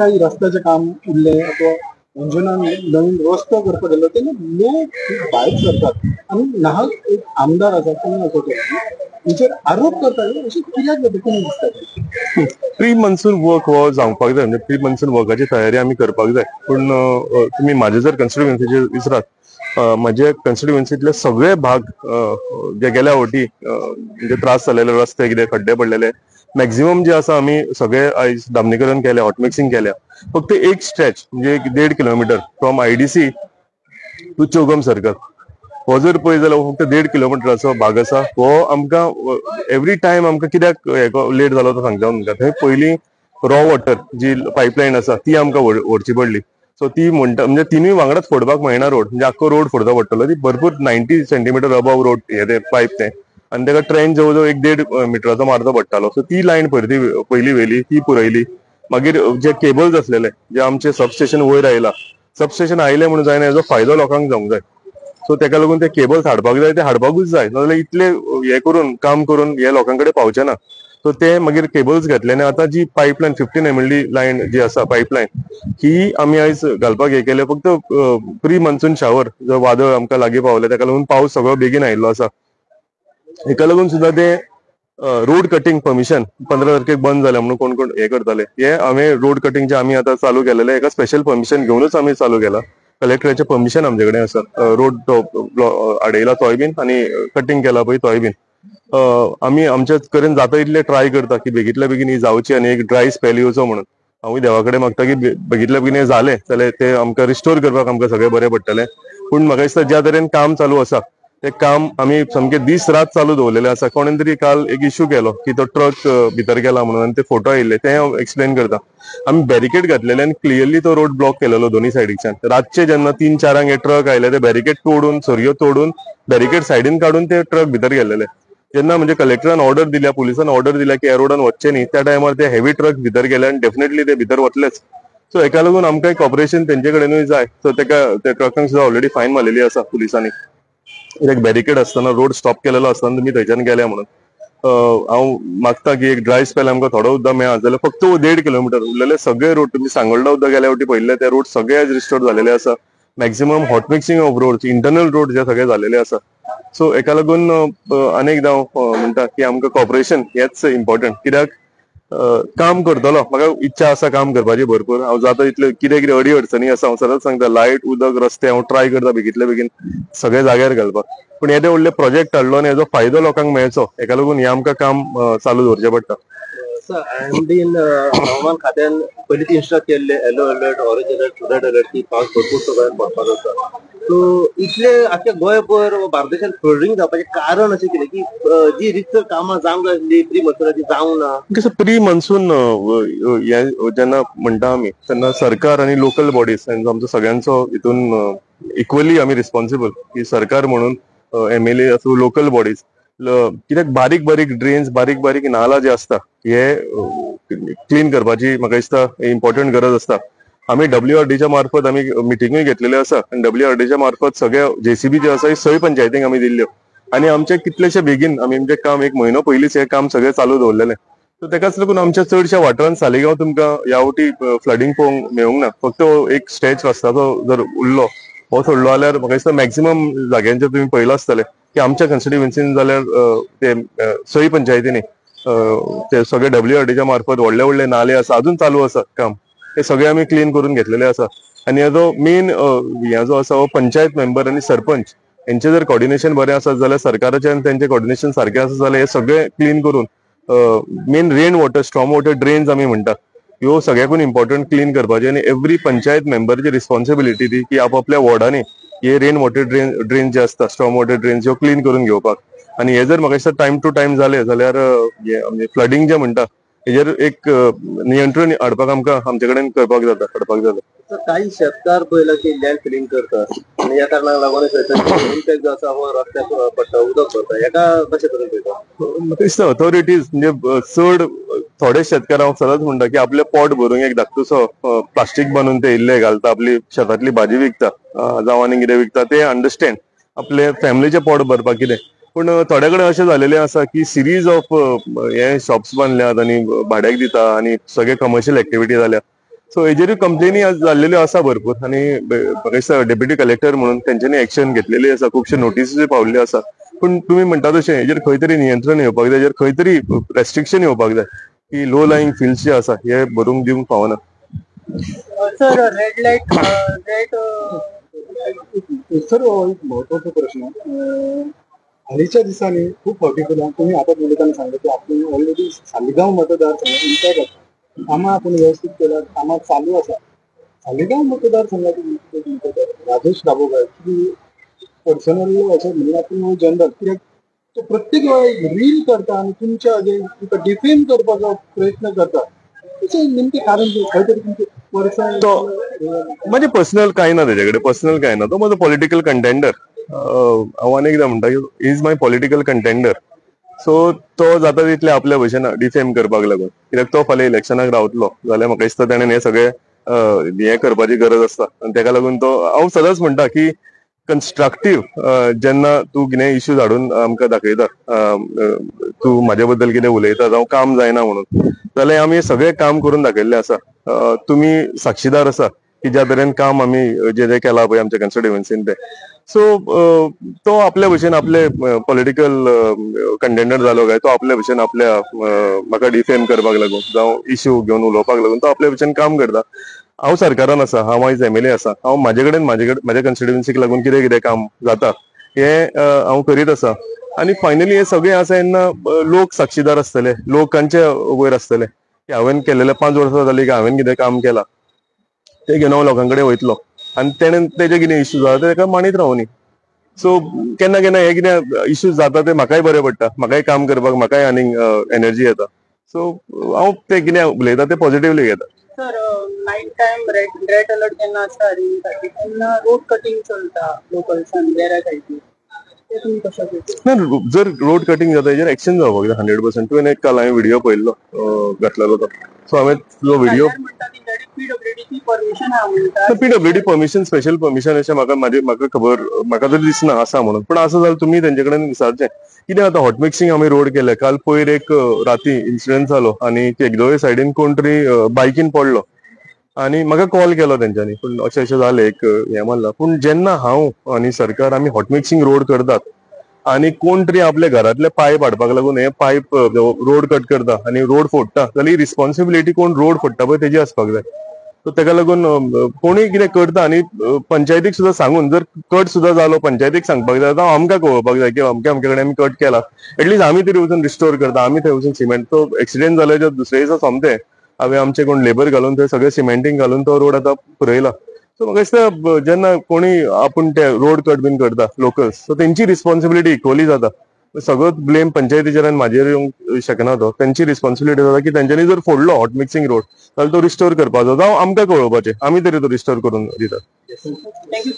काही रस्त्याचे काम उरले अथवा अंजुना नवीन रस्तो करपा गेलो तेन्ना लोक भायर सरतात आणि नाहक एक आमदार आसा कोण असो तेचेर आरोप करतात अशें कित्याक जाता तुमी दिसता प्री मन्सून वर्क हो जावपाक जाय म्हणजे प्री मन्सून वर्काची तयारी आमी करपाक जाय पूण तुमी म्हाजे जर कन्स्टिट्युएन्सीचे विचारात म्हाजे कन्स्टिट्युएन्सीतले सगळे भाग जे गेल्या फावटी म्हणजे त्रास जालेले रस्ते कितें खड्डे पडलेले मॅक्झिमम जे आसा आमी सगळे आयज डामनीकरण केल्या हॉट मिक्सिंग केल्या फक्त एक स्ट्रेच म्हणजे 1.5 किलोमीटर फ्रॉम आयडीसी टू चौगम सर्कल हो जर पळयत जाल्यार फक्त 1.5 किलोमिटराचो भाग आसा हो आमकां एवरी टायम आमकां कित्याक लेट जालो तो सांगता तुमकां थंय पयलीं रॉ वॉटर जी पायपलायन आसा ती आमकां व्हरची पडली सो ती म्हणटा म्हणजे तिनूय वांगडाच फोडपाक मेळना रोड म्हणजे आख्खो रोड फोडचो पडटलो ती भरपूर 90 सेंटीमीटर अबाव रोड हे ते पायप ते आणि ताका ट्रेन जवळ जवळ 1.5 मिटराचो मारचो पडटालो सो ती लायन पयली वेली ती पुरयली मागीर जे केबल्स असलेले जे आमचे सबस्टेशन वयर आयला सबस्टेशन आयले म्हणून जायना हेजो फायदो लोकांक जावंक जाय सो ताका लागून ते केबल्स हाडपाक जाय ते हाडपाकूच जाय नाजाल्यार इतले हे करून काम करून हे लोकांकडे पावचे ना सो ते मागीर केबल्स घेतले आनी आतां जी पायपलायन 15 MLD लायन जी आसा पायपलायन ही आमी आयज घालपाक हे केले फक्त प्री मन्सून शावर जो वादळ आमकां लागीं पावले ताका लागून पावस सगळो बेगीन आयिल्लो आसा हेका लागून सुद्दां ते रोड कटिंग परमिशन 15 तारखेक बंद जालें म्हणून कोण कोण हे करताले हे हांवें रोड कटिंग जे आमी आतां चालू केलेले हेका स्पेशल परमिशन घेवनूच आमी चालू केला कलेक्टराचें परमिशन आमचे कडेन आसा रोड आडयला तोय बीन आनी कटिंग केला पळय तोय बीन आमी आमचे कडेन जाता इतले ट्राय करता की बेगीतल्या बेगीन ही जावची आनी एक ड्राय स्पेल येवचो म्हणून हांवूय देवा कडेन मागता की बेगीतल्या बेगीन हें जालें जाल्यार ते आमकां रिस्टोर करपाक आमकां सगळें बरें पडटलें पूण म्हाका दिसता ज्या तरेन काम चालू आसा ते काम आमी सामकें दीस रात चालू दवरलेले आसा कोणेन तरी काल एक इश्यू केलो की तो ट्रक भितर गेला म्हणून आनी ते फोटो आयिल्ले ते हांव एक्सप्लेन करता आमी बॅरिकेड घातलेले आनी क्लियरली तो रोड ब्लॉक केलेलो दोन्ही सायडीच्यान रातचे जेन्ना 3-4 हे ट्रक आयले ते बॅरिकेड तोडून सरयो तोडून बॅरिकेड सायडीन काडून ते ट्रक भितर गेलेले जेन्ना म्हणजे कलेक्टरान ऑर्डर दिल्या पुलिसान ऑर्डर दिल्या की ह्या रोडान वचचे न्ही त्या टायमार ते हेवी ट्रक भितर गेले आनी डेफिनेटली ते भितर वतलेच सो हेका लागून आमकां कॉपरेशन तेंचे कडेनूय जाय सो ताका त्या ट्रकांक सुद्दां ऑलरेडी फायन मारलेली आसा पुलिसांनी एक बॅरिकेड असताना रोड स्टॉप केलेलो असताना तुम्ही थंयच्यान गेल्या म्हणून हांव मागता की एक ड्राय स्पेल आमकां थोडो उद्दां मेळत जाल्यार फक्त 1.5 किलोमीटर उरलेले सगळे रोड तुम्ही सांगोळडा उद्दां गेल्या फावटी पळयल्ले ते रोड सगळे आज रिस्टोर झालेले आसा maximum hot mixing of road internal road जे सगळे झालेले आसा सो हेका लागून अनेकदां हांव म्हणटा की आमकां कॉपरेशन हेच इम्पॉर्टंट कित्याक काम करतलो म्हाका इच्छा आसा काम करपाची भरपूर हांव जाता इतले कितें कितें अडी अडचणी आसा हांव सदांच सांगता लायट उदक रस्ते हांव ट्राय करता बेगीतल्या बेगीन सगळे जाग्यार घालपाक पूण येदे व्हडले प्रोजेक्ट हाडलो आनी हेजो फायदो लोकांक मेळचो हेका लागून हे आमकां काम चालू दवरचें पडटा हवामान खात्यान पयलीं ती इन्स्ट्रक्ट केल्ले yellow alert orange alert red alert की पावस भरपूर सगळ्यात पडपाक आसा सो इतले आख्या गोंयभर भारताच्यान फ्लडिंग जावपाचें कारण अशें कितें की जी रितसर कामां जावंक जाय आसली प्री मन्सूनाची जावंक ना कसं प्री मन्सून जेन्ना म्हणटा आमी तेन्ना सरकार आनी लोकल बॉडीज आमचो सगळ्यांचो हितून इक्वली आमी रिस्पॉन्सिबल की सरकार म्हणून MLA असो लोकल बॉडीज कित्याक बारीक बारीक ड्रेन्स बारीक बारीक नाला जे असता हे क्लीन करपाची म्हाका दिसता इम्पॉर्टंट गरज आसता आमी WRDच्या मार्फत आमी मिटिंगूय घेतलेले आसा आनी WRDच्या मार्फत सगळे JCB जे आसा सय पंचायतींक आमी दिल्ल्यो आनी आमचे कितलेशे बेगीन आमी म्हणजे काम एक म्हयनो पयलींच हे काम सगळे चालू दवरलेले सो तेकाच लागून आमच्या चडशा वाठारांत सालिगांव तुमकां ह्या फावटी फ्लडिंग पळोवंक मेळूंक ना फक्त एक स्ट्रेच रस्त्याचो जर उरलो हो सोडलो जाल्यार म्हाका दिसता मॅक्झिमम जाग्यांचेर तुमी पळयला आसतले की आमच्या कन्स्टिट्युएन्सीन जाल्यार ते सय पंचायतींनी ते सगळे WRDच्या मार्फत व्हडले व्हडले नाले आसा अजून चालू आसा काम हे सगळे आमी क्लीन करून घेतलेले आसा आनी हेजो मेन हे जो आसा हो पंचायत मेंबर आनी सरपंच यांचे जर कॉर्डिनेशन बरें आसत जाल्यार सरकाराचे आनी तेंचे कॉर्डिनेशन सारखें आसत जाल्यार हे सगळे क्लीन करून main rain water storm water drains आमी म्हणटा ह्यो सगळ्याकून इम्पॉर्टंट क्लीन करपाचे आनी एवरी पंचायत मेंबरची रिस्पॉन्सिबिलिटी ती की आपापल्या वॉर्डांनी हे रेन वॉटर ड्रेन जे असता स्ट्रॉम वॉटर ड्रेन्स ह्यो क्लीन करून घेवपाक आनी हे जर म्हाका दिसता टायम टू टायम जाले जाल्यार फ्लडिंग जे म्हणटा हेजेर एक नियंत्रण हाडपाक आमकां आमचे कडेन करपाक जाता हाडपाक जाता काही शेतकार पळयला की लँड फिलिंग करतात आनी ह्या कारणाक लागून इम्पॅक्ट जो आसा हो रस्त्याक पडटा उदक भरता हेका कशें करून पळयता म्हाका दिसता ऑथॉरिटीज म्हणजे चड थोडे शेतकार हांव सदांच म्हणटा की आपले पोट भरूंक एक धाकटुसो प्लास्टीक बांदून ते इल्ले घालता आपली शेतांतली भाजी विकता जावं आनी कितें विकता ते अंडरस्टँड आपले फॅमिलीचे पोट भरपाक कितें पूण थोडे कडेन अशें जालेलें आसा की सिरीज ऑफ हे शॉप्स बांदल्यात आनी भाड्याक दिता आनी सगळे कमर्शियल एक्टिविटी जाल्या सो हेजेरूय कंप्लेनी जाल्लेल्यो आसा भरपूर आनी म्हाका दिसता डेप्युटी कलेक्टर म्हणून तेंच्यांनी एक्शन घेतलेली आसा, खुबशे नोटीसूय पावल्ल्यो आसा. पूण तुमी म्हणटा तशें हेजेर खंय तरी नियंत्रण येवपाक जाय, हेजेर खंय तरी रेस्ट्रिक्शन येवपाक जाय की लो लाईंग फिल्ड्स जे आसा हे भरूंक दिवंक फावना. Sir red light red sir हो एक महत्वाचा प्रश्न. हालींच्या दिसांनी खूप पर्टिक्युलर तुम्ही आता बोलताना सांगितलं की आपण ऑलरेडी सालिगांव मतदारसंघ इंटरनेट कामां आपण व्यवस्थित केल्यात, कामां चालू आसा. सालिगांव मतदारसंघाचे राजेश दाभोळकर की पर्सनली अशें म्हणून आपण जनरल कित्याक तो प्रत्येक वेळा रील करता आणि तुमच्या जे डिफेम करपाचो प्रयत्न करता त्याचं नेमके कारण खंय तरी तुमचे म्हणजे पर्सनल काय ना त्याच्याकडे, पर्सनल काय ना, तो माझा पॉलिटिकल कंटेंडर. हांव आनी एकदां म्हणटा is my political contender. So तो जाता तितले आपल्या भशेन डिफेम करपाक लागून, कित्याक तो फाल्यां इलेक्शनाक रावतलो जाल्यार म्हाका दिसता ताणें हे सगळे हे करपाची गरज आसता आनी ताका लागून तो हांव सदांच म्हणटा की कन्स्ट्रक्टिव्ह जेन्ना तूं कितें इश्यूज हाडून आमकां दाखयता, तूं म्हाजे बद्दल कितें उलयता जावं काम जायना म्हणून, जाल्यार आमी सगळें काम करून दाखयल्लें आसा. तुमी साक्षीदार आसा की ज्या तरेन काम आमी जे केलां पळय आमच्या कॉन्स्टिट्युएन्सीन ते. सो तो आपल्या भशेन आपले पॉलिटिकल कंटेंडर जालो काय, तो आपल्या भशेन आपल्या म्हाका डिफेम करपाक लागून जावं इश्यू घेवन उलोवपाक लागून तो आपल्या भशेन काम करता. हांव सरकारान आसा, हांव आयज MLA आसा, हांव म्हाजे कडेन म्हाज्या कॉन्स्टिट्युएन्सीक लागून कितें कितें काम जाता हे हांव करीत आसा. आनी फायनली हे सगळें आसा तेन्ना लोक साक्षीदार आसतले, लोकांचे वयर आसतले की हांवें केलेले 5 वर्सां जाली की हांवें कितें काम केलां ते घेवन हांव लोकांकडे वयतलो आनी तेणें तेजे कितें इश्यू जाता ते ताका मानीत रावनी. सो केन्ना केन्ना हे कितें इश्यूज जाता ते म्हाकाय बरें पडटा, म्हाकाय काम करपाक म्हाकाय आनीक एनर्जी येता. सो हांव ते कितें उलयता ते पॉझिटिव्हली घेता. Sir night time red alert जेन्ना आसता रिंगसाठी तेन्ना रोड कटिंग चलता लोकल्सान वेऱ्या सायडीन, ते तुमी कशें पळयता? ना, जर रोड कटिंग जाता हेजेर एक्शन जावपाक जाय 100%. तुवें एक काल हांवें व्हिडिओ पळयल्लो घातलेलो तो, सो हांवें जो व्हिडिओ म्हणटा ती PWDची परमिशन हा म्हणटा. PWD परमिशन, स्पेशल परमिशन अशें म्हाका खबर, म्हाका तरी दिसना आसा म्हणून. पण आसा जाल्यार तुमी तेंचे कडेन विचारचें कितें आता हॉट मिक्सिंग आमी रोड केले. काल पयर एक राती इन्सिडेंट जालो आनी एकदोळे सायडीन कोण तरी बायकीन पडलो आनी म्हाका कॉल केलो तेंच्यांनी, पूण अशें जालें एक हें मारला. पूण जेन्ना हांव आनी सरकार आमी हॉट मिक्सिंग रोड करतात आनी कोण तरी आपल्या घरातले पायप हाडपाक लागून हे पायप रोड कट करता आनी रोड फोडटा, जाल्यार ही रिस्पॉन्सिबिलिटी कोण रोड फोडटा पळय तेजी आसपाक जाय. सो ताका लागून कोणूय कितें करता आनी पंचायतीक सुद्दां सांगून जर कट सुद्दां जालो पंचायतीक सांगपाक जाय, जावं आमकां कळोवपाक जाय की अमक्या कडेन आमी कट केला. एटलीस्ट आमी तरी वचून रिस्टोर करता, आमी थंय वचून सिमेंट. तो एक्सिडेंट जाल्याच्या दुसरे दिसा सोमतें हांवें आमचे कोण लेबर घालून थंय सगळें सिमेंटींग घालून तो रोड आतां पुरयला. सो म्हाका दिसता जेन्ना कोणी आपूण ते रोड कट बीन करता लोकल्स, सो तेंची रिस्पॉन्सिबिलिटी इक्वली जाता. सगळो ब्लेम पंचायतीचेर आनी म्हाजेर येवंक शकना. तो तेंची रिस्पॉन्सिबिलिटी जाता की तेंच्यांनी जर फोडलो हॉट मिक्सिंग रोड जाल्यार तो रिस्टोर करपाचो, जावं आमकां कळोवपाचें, आमी तरी तो रिस्टोर करून दितात. थँक्यू.